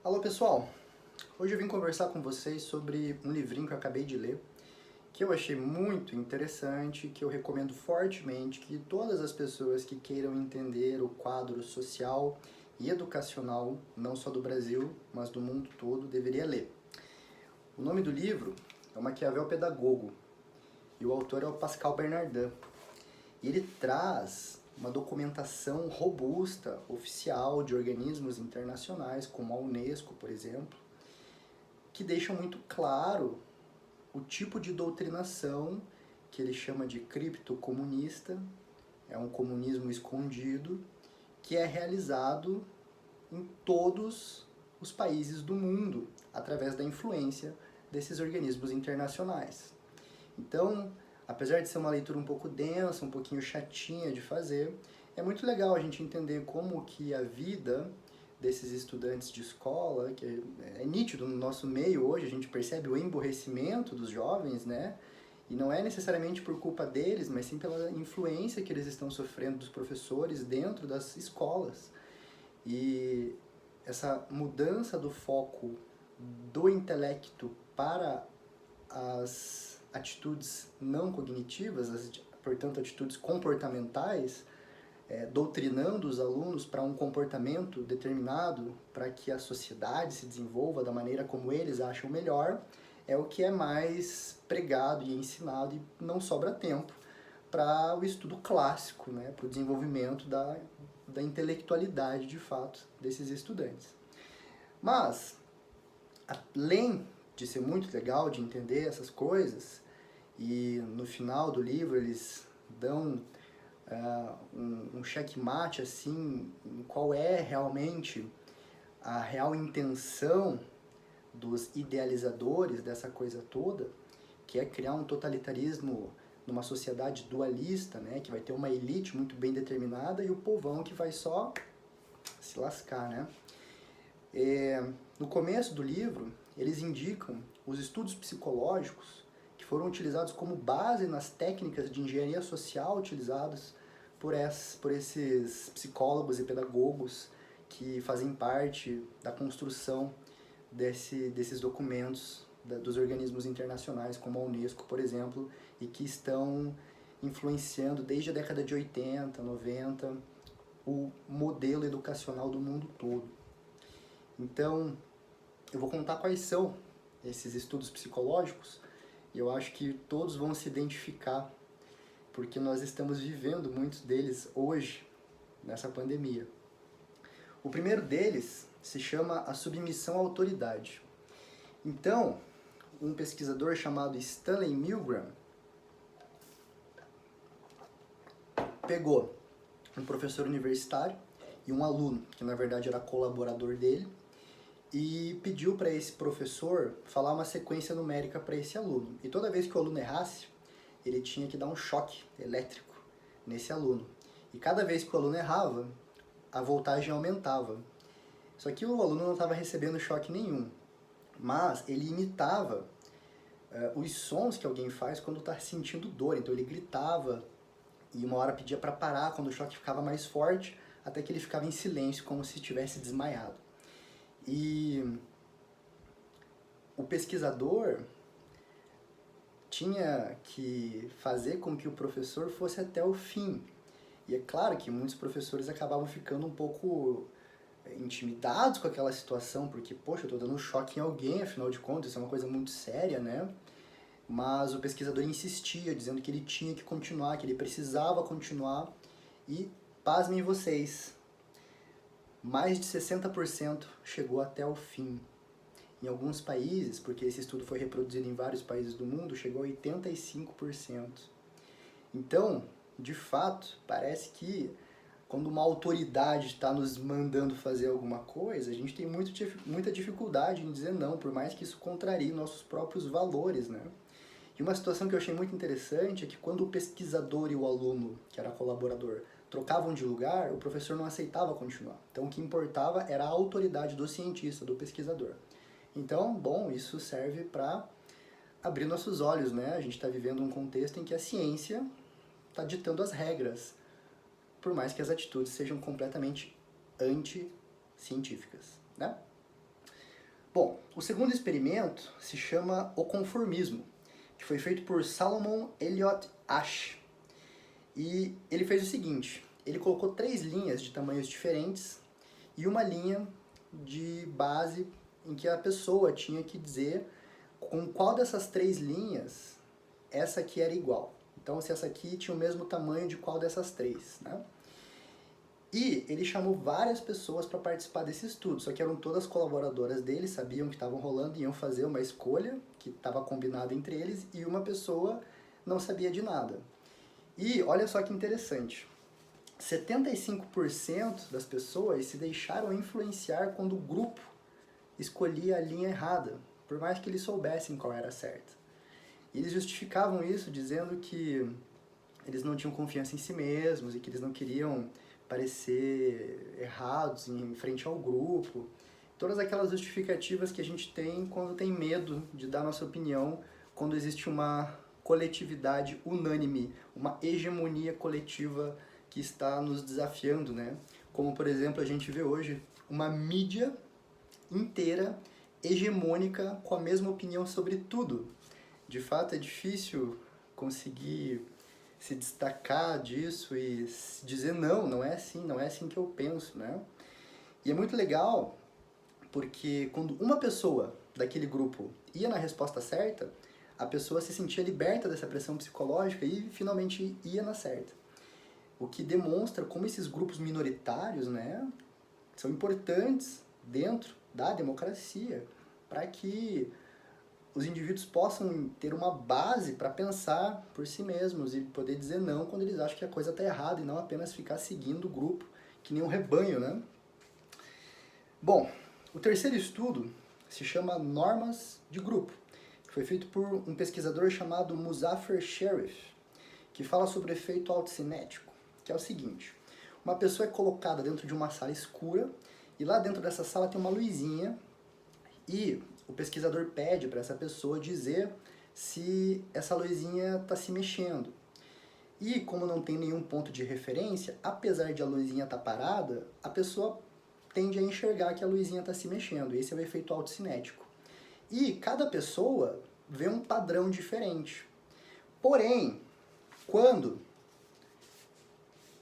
Alô pessoal, hoje eu vim conversar com vocês sobre um livrinho que eu acabei de ler, que eu achei muito interessante, que eu recomendo fortemente que todas as pessoas que queiram entender o quadro social e educacional, não só do Brasil, mas do mundo todo, deveria ler. O nome do livro é o Maquiavel Pedagogo, e o autor é o Pascal Bernardin. E ele traz uma documentação robusta, oficial, de organismos internacionais, como a Unesco, por exemplo, que deixam muito claro o tipo de doutrinação que ele chama de criptocomunista, é um comunismo escondido, que é realizado em todos os países do mundo, através da influência desses organismos internacionais. Então, apesar de ser uma leitura um pouco densa, um pouquinho chatinha de fazer, é muito legal a gente entender como que a vida desses estudantes de escola, que é nítido no nosso meio hoje, a gente percebe o emburrecimento dos jovens, né? E não é necessariamente por culpa deles, mas sim pela influência que eles estão sofrendo dos professores dentro das escolas. E essa mudança do foco do intelecto para as atitudes não cognitivas, portanto, atitudes comportamentais, doutrinando os alunos para um comportamento determinado, para que a sociedade se desenvolva da maneira como eles acham melhor, é o que é mais pregado e ensinado, e não sobra tempo para o estudo clássico, né, para o desenvolvimento da intelectualidade, de fato, desses estudantes. Mas, além de ser muito legal de entender essas coisas, e no final do livro eles dão um checkmate assim, em qual é realmente a real intenção dos idealizadores dessa coisa toda, que é criar um totalitarismo numa sociedade dualista, né, que vai ter uma elite muito bem determinada e o povão que vai só se lascar, né? No começo do livro, eles indicam os estudos psicológicos que foram utilizados como base nas técnicas de engenharia social utilizadas por esses psicólogos e pedagogos que fazem parte da construção desses documentos dos organismos internacionais, como a Unesco, por exemplo, e que estão influenciando desde a década de 80, 90, o modelo educacional do mundo todo. Então, eu vou contar quais são esses estudos psicológicos e eu acho que todos vão se identificar, porque nós estamos vivendo muitos deles hoje, nessa pandemia. O primeiro deles se chama a submissão à autoridade. Então, um pesquisador chamado Stanley Milgram pegou um professor universitário e um aluno, que na verdade era colaborador dele, e pediu para esse professor falar uma sequência numérica para esse aluno. E toda vez que o aluno errasse, ele tinha que dar um choque elétrico nesse aluno. E cada vez que o aluno errava, a voltagem aumentava. Só que o aluno não estava recebendo choque nenhum, mas ele imitava os sons que alguém faz quando está sentindo dor. Então ele gritava e uma hora pedia para parar quando o choque ficava mais forte, até que ele ficava em silêncio, como se estivesse desmaiado. E o pesquisador tinha que fazer com que o professor fosse até o fim. E é claro que muitos professores acabavam ficando um pouco intimidados com aquela situação, porque, poxa, eu estou dando um choque em alguém, afinal de contas, isso é uma coisa muito séria, né? Mas o pesquisador insistia, dizendo que ele tinha que continuar, que ele precisava continuar, e pasmem vocês, mais de 60% chegou até o fim. Em alguns países, porque esse estudo foi reproduzido em vários países do mundo, chegou a 85%. Então, de fato, parece que quando uma autoridade está nos mandando fazer alguma coisa, a gente tem muita dificuldade em dizer não, por mais que isso contrarie nossos próprios valores, né? E uma situação que eu achei muito interessante é que quando o pesquisador e o aluno, que era colaborador, trocavam de lugar, o professor não aceitava continuar. Então o que importava era a autoridade do cientista, do pesquisador. Então, bom, isso serve para abrir nossos olhos, né? A gente está vivendo um contexto em que a ciência está ditando as regras, por mais que as atitudes sejam completamente anti-científicas, né? Bom, o segundo experimento se chama o conformismo, que foi feito por Salomon Elliott Ash. E ele fez o seguinte, ele colocou 3 linhas de tamanhos diferentes e uma linha de base em que a pessoa tinha que dizer com qual dessas 3 linhas essa aqui era igual. Então, se essa aqui tinha o mesmo tamanho de qual dessas 3, né? E ele chamou várias pessoas para participar desse estudo, só que eram todas colaboradoras dele, sabiam que estavam rolando e iam fazer uma escolha que estava combinada entre eles, e uma pessoa não sabia de nada. E olha só que interessante, 75% das pessoas se deixaram influenciar quando o grupo escolhia a linha errada, por mais que eles soubessem qual era a certa. E eles justificavam isso dizendo que eles não tinham confiança em si mesmos e que eles não queriam parecer errados em frente ao grupo. Todas aquelas justificativas que a gente tem quando tem medo de dar nossa opinião, quando existe uma coletividade unânime, uma hegemonia coletiva que está nos desafiando, né? Como, por exemplo, a gente vê hoje uma mídia inteira hegemônica com a mesma opinião sobre tudo. De fato, é difícil conseguir se destacar disso e dizer não é assim que eu penso, né? E é muito legal porque quando uma pessoa daquele grupo ia na resposta certa, a pessoa se sentia liberta dessa pressão psicológica e finalmente ia na certa. O que demonstra como esses grupos minoritários, né, são importantes dentro da democracia para que os indivíduos possam ter uma base para pensar por si mesmos e poder dizer não quando eles acham que a coisa está errada e não apenas ficar seguindo o grupo, que nem um rebanho, né? Bom, o terceiro estudo se chama Normas de Grupo, que foi feito por um pesquisador chamado Muzafer Sherif, que fala sobre o efeito autocinético, que é o seguinte, uma pessoa é colocada dentro de uma sala escura e lá dentro dessa sala tem uma luzinha e o pesquisador pede para essa pessoa dizer se essa luzinha está se mexendo. E como não tem nenhum ponto de referência, apesar de a luzinha estar parada, a pessoa tende a enxergar que a luzinha está se mexendo. Esse é o efeito autocinético. E cada pessoa vê um padrão diferente. Porém, quando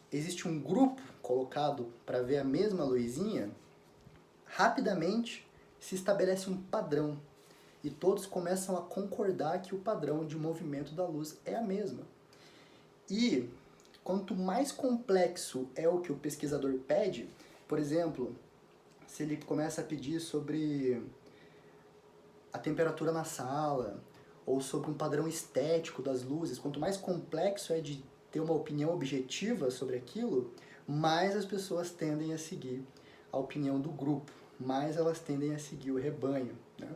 existe um grupo colocado para ver a mesma luzinha, rapidamente se estabelece um padrão e todos começam a concordar que o padrão de movimento da luz é a mesma. E quanto mais complexo é o que o pesquisador pede, por exemplo, se ele começa a pedir sobre a temperatura na sala ou sobre um padrão estético das luzes, quanto mais complexo é de ter uma opinião objetiva sobre aquilo, mais as pessoas tendem a seguir a opinião do grupo, mais elas tendem a seguir o rebanho, né?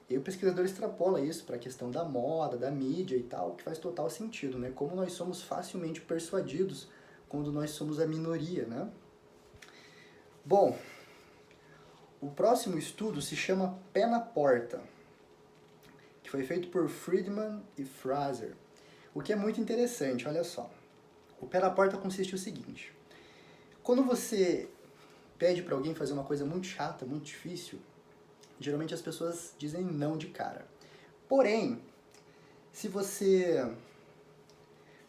E o pesquisador extrapola isso para a questão da moda, da mídia e tal, que faz total sentido, né? Como nós somos facilmente persuadidos quando nós somos a minoria, né? Bom, o próximo estudo se chama Pé na Porta, que foi feito por Friedman e Fraser. O que é muito interessante, olha só. O Pé na Porta consiste no seguinte. Quando você pede para alguém fazer uma coisa muito chata, muito difícil, geralmente as pessoas dizem não de cara. Porém, se você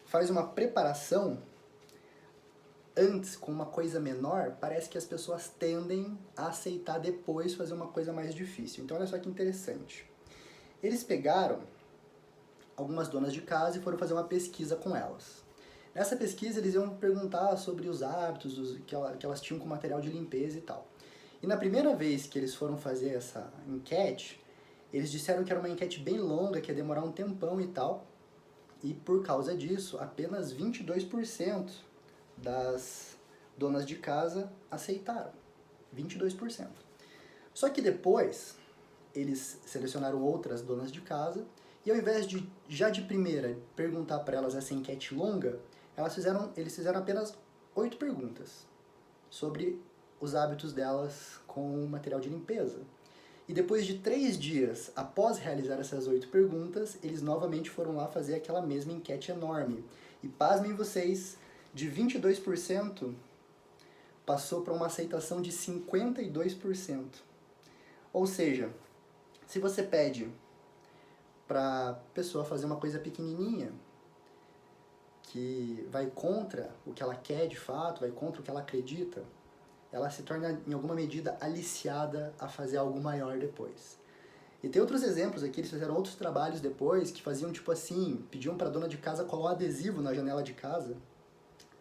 faz uma preparação antes com uma coisa menor, parece que as pessoas tendem a aceitar depois fazer uma coisa mais difícil. Então olha só que interessante. Eles pegaram algumas donas de casa e foram fazer uma pesquisa com elas. Nessa pesquisa eles iam perguntar sobre os hábitos que elas tinham com material de limpeza e tal. E na primeira vez que eles foram fazer essa enquete, eles disseram que era uma enquete bem longa, que ia demorar um tempão e tal. E por causa disso, apenas 22% das donas de casa aceitaram. 22%. Só que depois, eles selecionaram outras donas de casa e ao invés de, já de primeira, perguntar para elas essa enquete longa, eles fizeram apenas 8 perguntas sobre os hábitos delas com o material de limpeza. E depois de 3 dias após realizar essas 8 perguntas, eles novamente foram lá fazer aquela mesma enquete enorme. E pasmem vocês, de 22% passou para uma aceitação de 52%. Ou seja, se você pede para a pessoa fazer uma coisa pequenininha, que vai contra o que ela quer de fato, vai contra o que ela acredita, ela se torna, em alguma medida, aliciada a fazer algo maior depois. E tem outros exemplos aqui, eles fizeram outros trabalhos depois, que faziam tipo assim, pediam para a dona de casa colar um adesivo na janela de casa.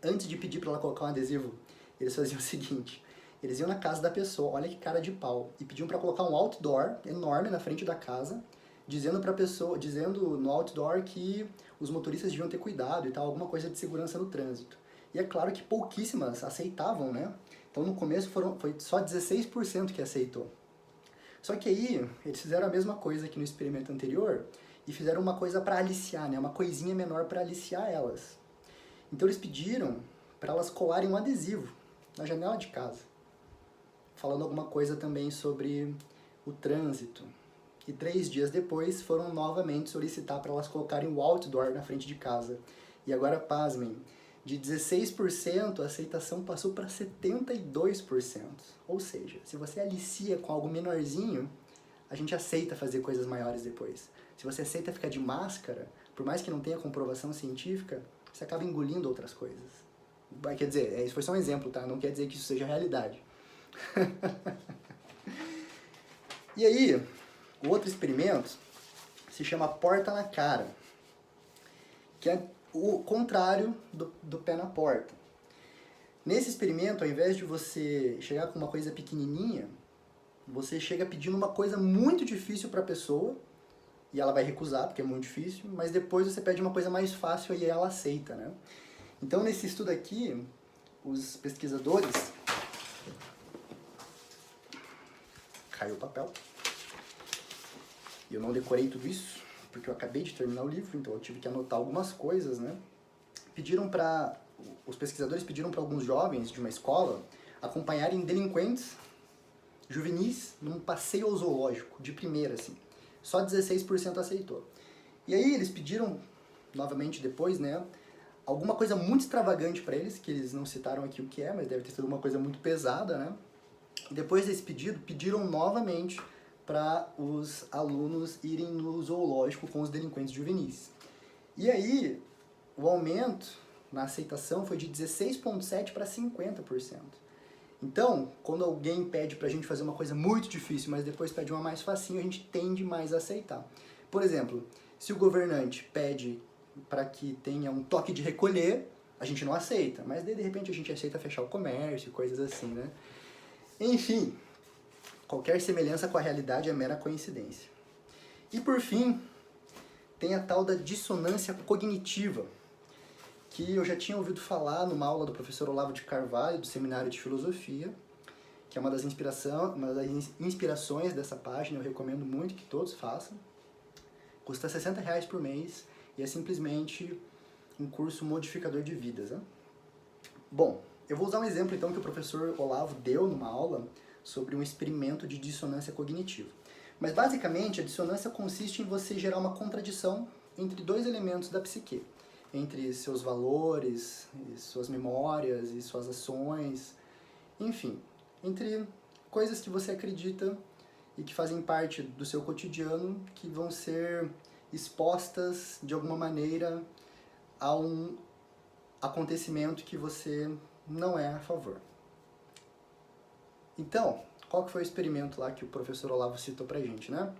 Antes de pedir para ela colocar um adesivo, eles faziam o seguinte, eles iam na casa da pessoa, olha que cara de pau, e pediam para colocar um outdoor enorme na frente da casa, dizendo para pessoa, dizendo no outdoor que os motoristas deviam ter cuidado e tal, alguma coisa de segurança no trânsito. E é claro que pouquíssimas aceitavam, né? Então no começo foi só 16% que aceitou. Só que aí eles fizeram a mesma coisa que no experimento anterior e fizeram uma coisa para aliciar, né? Uma coisinha menor para aliciar elas. Então eles pediram para elas colarem um adesivo na janela de casa, falando alguma coisa também sobre o trânsito. E 3 dias depois foram novamente solicitar para elas colocarem o outdoor na frente de casa. E agora, pasmem, de 16% a aceitação passou para 72%. Ou seja, se você alicia com algo menorzinho, a gente aceita fazer coisas maiores depois. Se você aceita ficar de máscara, por mais que não tenha comprovação científica, você acaba engolindo outras coisas. Quer dizer, isso foi só um exemplo, tá? Não quer dizer que isso seja realidade. E aí, o outro experimento se chama porta na cara, que é o contrário do pé na porta. Nesse experimento, ao invés de você chegar com uma coisa pequenininha, você chega pedindo uma coisa muito difícil para a pessoa, e ela vai recusar, porque é muito difícil, mas depois você pede uma coisa mais fácil e ela aceita, né? Então, nesse estudo aqui, os pesquisadores... Caiu o papel. E eu não decorei tudo isso, porque eu acabei de terminar o livro, então eu tive que anotar algumas coisas, né? Os pesquisadores pediram para alguns jovens de uma escola acompanharem delinquentes juvenis num passeio ao zoológico, de primeira, assim. Só 16% aceitou. E aí eles pediram, novamente depois, né, alguma coisa muito extravagante para eles, que eles não citaram aqui o que é, mas deve ter sido uma coisa muito pesada, né? E depois desse pedido, pediram novamente para os alunos irem no zoológico com os delinquentes juvenis. E aí, o aumento na aceitação foi de 16,7% para 50%. Então, quando alguém pede pra gente fazer uma coisa muito difícil, mas depois pede uma mais facinho, a gente tende mais a aceitar. Por exemplo, se o governante pede para que tenha um toque de recolher, a gente não aceita, mas daí de repente a gente aceita fechar o comércio, coisas assim, né? Enfim, qualquer semelhança com a realidade é mera coincidência. E por fim, tem a tal da dissonância cognitiva, que eu já tinha ouvido falar numa aula do professor Olavo de Carvalho, do Seminário de Filosofia, que é uma das inspirações dessa página, eu recomendo muito que todos façam. Custa R$60 por mês e é simplesmente um curso modificador de vidas, né? Bom, eu vou usar um exemplo então que o professor Olavo deu numa aula sobre um experimento de dissonância cognitiva. Mas basicamente a dissonância consiste em você gerar uma contradição entre dois elementos da psique, entre seus valores, suas memórias e suas ações, enfim, entre coisas que você acredita e que fazem parte do seu cotidiano, que vão ser expostas de alguma maneira a um acontecimento que você não é a favor. Então, qual que foi o experimento lá que o professor Olavo citou pra gente, né?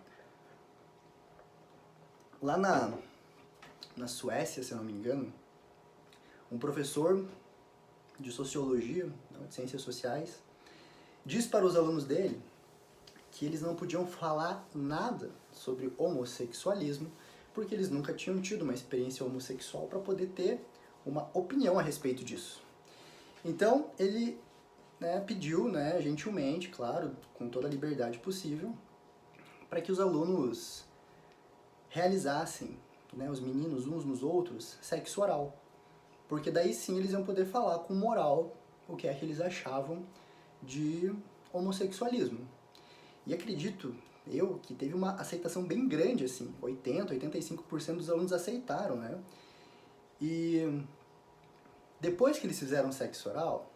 Lá na Suécia, se eu não me engano, um professor de sociologia, de ciências sociais, diz para os alunos dele que eles não podiam falar nada sobre homossexualismo porque eles nunca tinham tido uma experiência homossexual para poder ter uma opinião a respeito disso. Então, ele pediu, gentilmente, claro, com toda a liberdade possível, para que os alunos realizassem, os meninos uns nos outros, sexo oral. Porque daí sim eles iam poder falar com moral o que é que eles achavam de homossexualismo. E acredito eu que teve uma aceitação bem grande, assim, 80%, 85% dos alunos aceitaram, né? E depois que eles fizeram sexo oral,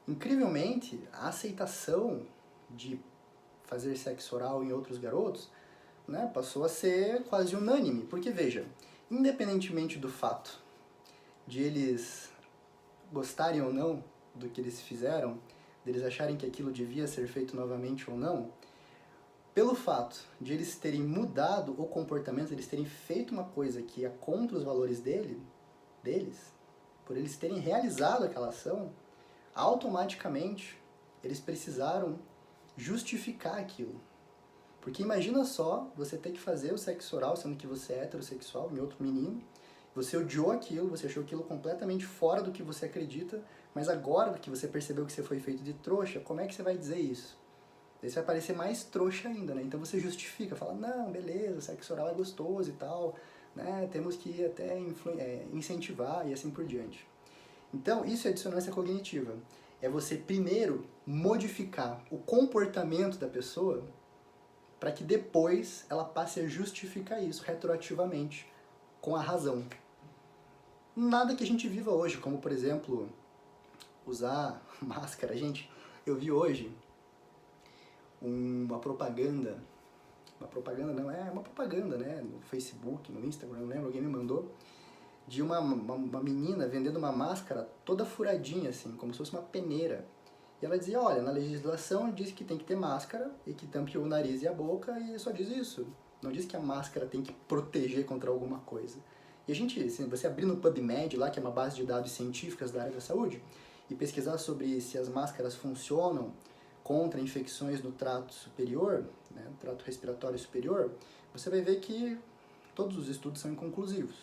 incrivelmente, a aceitação de fazer sexo oral em outros garotos, né, passou a ser quase unânime. Porque, veja, independentemente do fato de eles gostarem ou não do que eles fizeram, deles acharem que aquilo devia ser feito novamente ou não, pelo fato de eles terem mudado o comportamento, eles terem feito uma coisa que é contra os valores deles, por eles terem realizado aquela ação, automaticamente eles precisaram justificar aquilo. Porque imagina só, você ter que fazer o sexo oral, sendo que você é heterossexual, em outro menino, você odiou aquilo, você achou aquilo completamente fora do que você acredita, mas agora que você percebeu que você foi feito de trouxa, como é que você vai dizer isso? Daí você vai parecer mais trouxa ainda, né? Então você justifica, fala, não, beleza, sexo oral é gostoso e tal, né? Temos que até incentivar e assim por diante. Então, isso é dissonância cognitiva. É você primeiro modificar o comportamento da pessoa para que depois ela passe a justificar isso retroativamente, com a razão. Nada que a gente viva hoje, como por exemplo, usar máscara. Gente, eu vi hoje uma propaganda não, é uma propaganda, né, no Facebook, no Instagram, não lembro, alguém me mandou, de uma menina vendendo uma máscara toda furadinha, assim, como se fosse uma peneira. E ela dizia, olha, na legislação diz que tem que ter máscara e que tampe o nariz e a boca e só diz isso. Não diz que a máscara tem que proteger contra alguma coisa. E a gente, se você abrir no PubMed, lá, que é uma base de dados científicas da área da saúde, e pesquisar sobre se as máscaras funcionam contra infecções no trato superior, né, trato respiratório superior, você vai ver que todos os estudos são inconclusivos.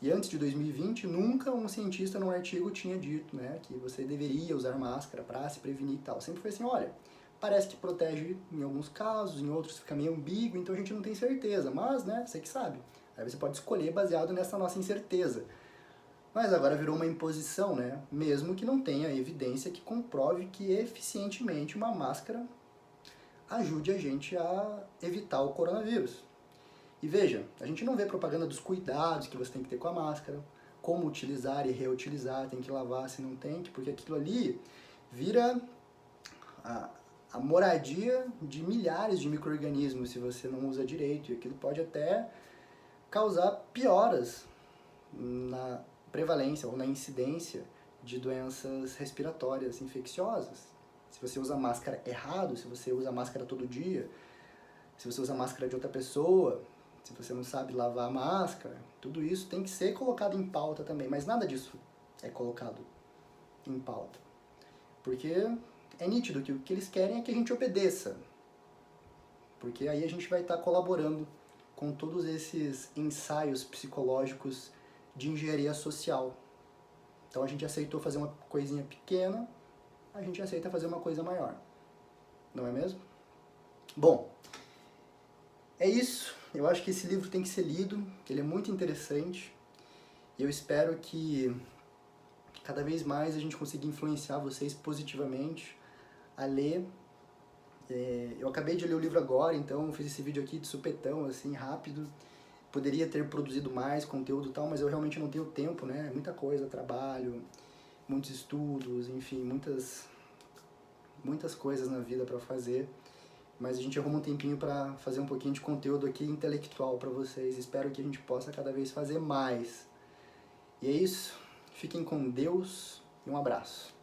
E antes de 2020, nunca um cientista num artigo tinha dito, né, que você deveria usar máscara para se prevenir e tal. Sempre foi assim, olha, parece que protege em alguns casos, em outros fica meio ambíguo, então a gente não tem certeza, mas, né, você que sabe. Aí você pode escolher baseado nessa nossa incerteza. Mas agora virou uma imposição, né, mesmo que não tenha evidência que comprove que eficientemente uma máscara ajude a gente a evitar o coronavírus. E veja, a gente não vê propaganda dos cuidados que você tem que ter com a máscara, como utilizar e reutilizar, tem que lavar se não tem, porque aquilo ali vira a moradia de milhares de micro-organismos se você não usa direito, e aquilo pode até causar pioras na prevalência ou na incidência de doenças respiratórias infecciosas. Se você usa máscara errado, se você usa máscara todo dia, se você usa máscara de outra pessoa, se você não sabe lavar a máscara, tudo isso tem que ser colocado em pauta também, mas nada disso é colocado em pauta. Porque é nítido que o que eles querem é que a gente obedeça. Porque aí a gente vai estar colaborando com todos esses ensaios psicológicos de engenharia social. Então a gente aceitou fazer uma coisinha pequena, a gente aceita fazer uma coisa maior. Não é mesmo? Bom, é isso. Eu acho que esse livro tem que ser lido, ele é muito interessante. E eu espero que cada vez mais a gente consiga influenciar vocês positivamente a ler. Eu acabei de ler o livro agora, então fiz esse vídeo aqui de supetão, assim, rápido. Poderia ter produzido mais conteúdo e tal, mas eu realmente não tenho tempo, né? Muita coisa, trabalho, muitos estudos, enfim, muitas coisas na vida para fazer. Mas a gente arruma um tempinho para fazer um pouquinho de conteúdo aqui intelectual para vocês. Espero que a gente possa cada vez fazer mais. E é isso. Fiquem com Deus e um abraço.